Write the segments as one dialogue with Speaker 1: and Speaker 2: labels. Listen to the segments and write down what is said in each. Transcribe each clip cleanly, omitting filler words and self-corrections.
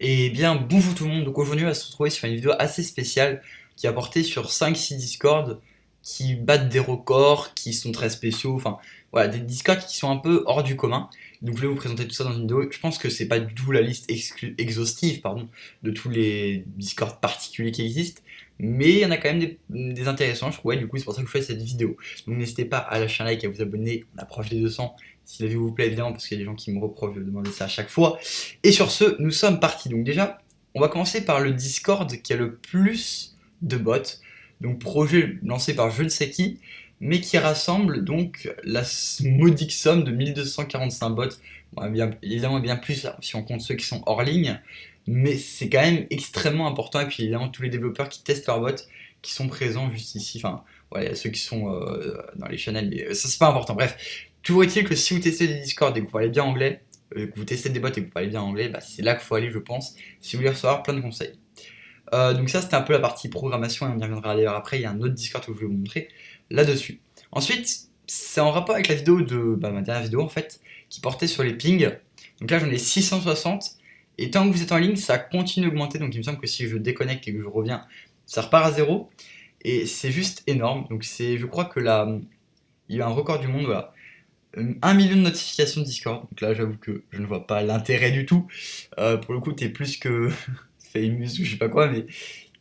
Speaker 1: Et bien, bonjour tout le monde, donc aujourd'hui on va se retrouver sur une vidéo assez spéciale qui a porté sur 5-6 Discord qui battent des records, qui sont très spéciaux, enfin voilà, des Discord qui sont un peu hors du commun. Donc je vais vous présenter tout ça dans une vidéo. Je pense que c'est pas du tout la liste exhaustive pardon, de tous les Discord particuliers qui existent, mais il y en a quand même des intéressants, je trouvais, du coup c'est pour ça que je fais cette vidéo. Donc n'hésitez pas à lâcher un like, à vous abonner, on approche des 200 si la vidéo vous plaît évidemment, parce qu'il y a des gens qui me reprochent de demander ça à chaque fois. Et sur ce, nous sommes partis. Donc déjà, on va commencer par le Discord qui a le plus de bots. Donc projet lancé par je ne sais qui, mais qui rassemble donc la modique somme de 1245 bots. Bon, bien, évidemment bien plus si on compte ceux qui sont hors ligne, mais c'est quand même extrêmement important. Et puis évidemment tous les développeurs qui testent leurs bots, qui sont présents juste ici. Enfin, voilà, il y a ceux qui sont dans les channels, mais ça c'est pas important. Bref, toujours est-il que si vous testez des Discord et que vous parlez bien anglais, que vous testez des bots et que vous parlez bien anglais, bah, c'est là qu'il faut aller, je pense, si vous voulez recevoir plein de conseils. Donc ça, c'était un peu la partie programmation, et on y reviendra d'ailleurs après, il y a un autre Discord que je vais vous montrer là-dessus. Ensuite, c'est en rapport avec la vidéo de ma dernière vidéo, en fait, qui portait sur les pings. Donc là, j'en ai 660, et tant que vous êtes en ligne, ça continue d'augmenter, donc il me semble que si je déconnecte et que je reviens, ça repart à zéro, et c'est juste énorme. Donc je crois que là, il y a un record du monde, voilà. 1 million de notifications de Discord. Donc là, j'avoue que je ne vois pas l'intérêt du tout. Pour le coup, t'es plus que famous ou je sais pas quoi, mais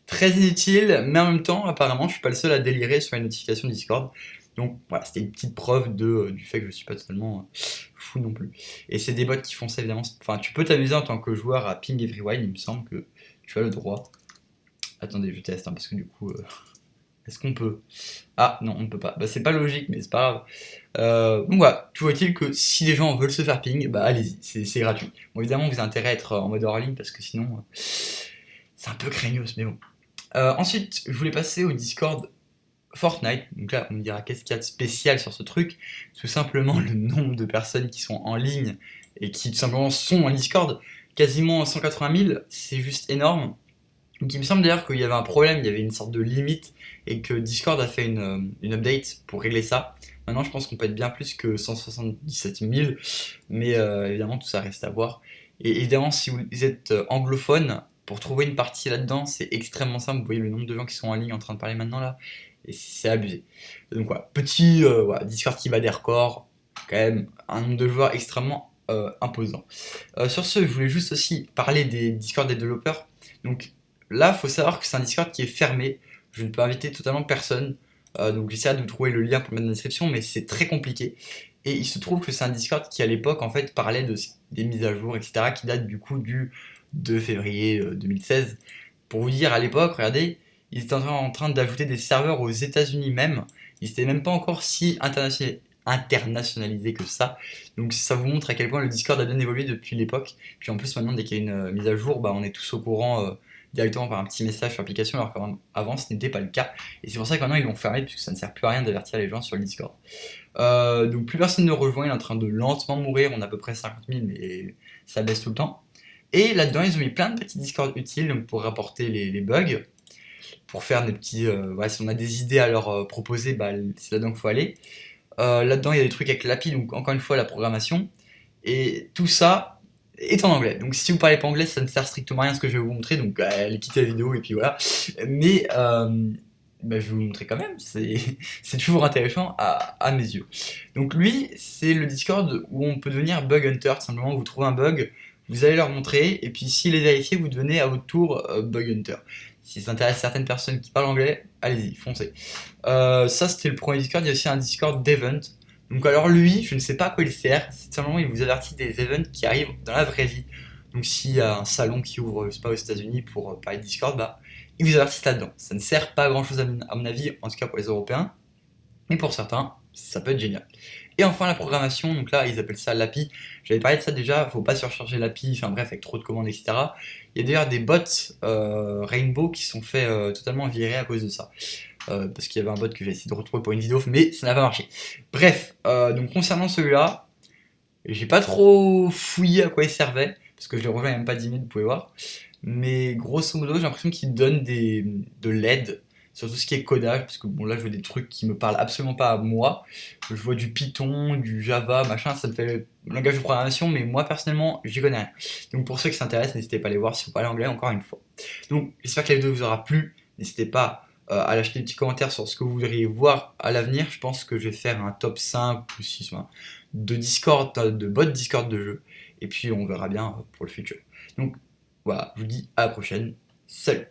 Speaker 1: très inutile. Mais en même temps, apparemment, je suis pas le seul à délirer sur les notifications de Discord. Donc voilà, c'était une petite preuve du fait que je suis pas totalement fou non plus. Et c'est des bots qui font ça évidemment. Enfin, tu peux t'amuser en tant que joueur à ping everyone, il me semble que tu as le droit. Attendez, je teste parce que du coup, est-ce qu'on peut? Ah non, on ne peut pas. Bah, c'est pas logique, mais c'est pas grave. Donc voilà, toujours est-il que si les gens veulent se faire ping, bah allez-y, c'est gratuit. Bon, évidemment, vous avez intérêt à être en mode hors ligne parce que sinon, c'est un peu craignos, mais bon. Ensuite, je voulais passer au Discord Fortnite. Donc là, on me dira qu'est-ce qu'il y a de spécial sur ce truc. Tout simplement le nombre de personnes qui sont en ligne et qui tout simplement sont en Discord, quasiment 180 000, c'est juste énorme. Donc il me semble d'ailleurs qu'il y avait un problème, il y avait une sorte de limite et que Discord a fait une update pour régler ça. Maintenant je pense qu'on peut être bien plus que 177 000, mais évidemment tout ça reste à voir. Et évidemment si vous êtes anglophone, pour trouver une partie là-dedans c'est extrêmement simple, vous voyez le nombre de gens qui sont en ligne en train de parler maintenant là, et c'est abusé. Donc voilà, petit voilà, Discord qui bat des records, quand même un nombre de joueurs extrêmement imposant. Sur ce, je voulais juste aussi parler des Discord des développeurs. Donc là, il faut savoir que c'est un Discord qui est fermé. Je ne peux inviter totalement personne. Donc j'essaie de vous trouver le lien pour le mettre dans la description, mais c'est très compliqué. Et il se trouve que c'est un Discord qui à l'époque en fait parlait des mises à jour, etc. qui datent du coup du 2 février 2016. Pour vous dire, à l'époque, regardez, ils étaient en train d'ajouter des serveurs aux États-Unis même. Ils n'étaient même pas encore si internationalisés que ça. Donc ça vous montre à quel point le Discord a bien évolué depuis l'époque. Puis en plus maintenant dès qu'il y a une mise à jour, bah, on est tous au courant directement par un petit message sur l'application, alors qu'avant ce n'était pas le cas. Et c'est pour ça que maintenant ils l'ont fermé, puisque ça ne sert plus à rien d'avertir les gens sur le Discord. Donc plus personne ne rejoint, il est en train de lentement mourir, on a à peu près 50 000, mais ça baisse tout le temps. Et là-dedans ils ont mis plein de petits Discord utiles donc pour rapporter les bugs, pour faire des petits... voilà, si on a des idées à leur proposer, bah, c'est là-dedans qu'il faut aller. Là-dedans, il y a des trucs avec l'API, donc encore une fois, la programmation. Et tout ça est en anglais. Donc si vous parlez pas anglais, ça ne sert strictement à rien ce que je vais vous montrer. Donc allez quitter la vidéo et puis voilà. Mais bah, je vais vous montrer quand même. C'est toujours intéressant à mes yeux. Donc lui, c'est le Discord où on peut devenir bug hunter. Tout simplement, vous trouvez un bug, vous allez leur montrer. Et puis s'il est vérifié, vous devenez à votre tour bug hunter. Si ça intéresse certaines personnes qui parlent anglais, allez-y, foncez. Ça, c'était le premier Discord. Il y a aussi un Discord d'event. Donc, alors lui, je ne sais pas à quoi il sert. C'est simplement, il vous avertit des events qui arrivent dans la vraie vie. Donc, s'il y a un salon qui ouvre, je sais pas, aux États-Unis pour parler de Discord, bah, il vous avertit là-dedans. Ça ne sert pas à grand chose à mon avis, en tout cas pour les Européens. Mais pour certains, ça peut être génial. Et enfin la programmation, donc là ils appellent ça l'API. J'avais parlé de ça déjà, faut pas surcharger l'API, enfin bref, avec trop de commandes, etc. Il y a d'ailleurs des bots Rainbow qui sont faits totalement virer à cause de ça. Parce qu'il y avait un bot que j'ai essayé de retrouver pour une vidéo, mais ça n'a pas marché. Bref, donc concernant celui-là, j'ai pas trop fouillé à quoi il servait, parce que je l'ai rejoint il n'y a même pas 10 minutes, vous pouvez voir. Mais grosso modo, j'ai l'impression qu'il donne de l'aide. sur tout ce qui est codage, parce que bon là je vois des trucs qui me parlent absolument pas à moi. Je vois du Python, du Java, machin, ça me fait langage de programmation, mais moi personnellement j'y connais rien. Donc pour ceux qui s'intéressent, n'hésitez pas à aller voir si vous parlez anglais encore une fois. Donc j'espère que la vidéo vous aura plu, n'hésitez pas à lâcher des petits commentaires sur ce que vous voudriez voir à l'avenir. Je pense que je vais faire un top 5 ou 6 de Discord, de bots Discord de jeu, et puis on verra bien pour le futur. Donc voilà, je vous dis à la prochaine, salut!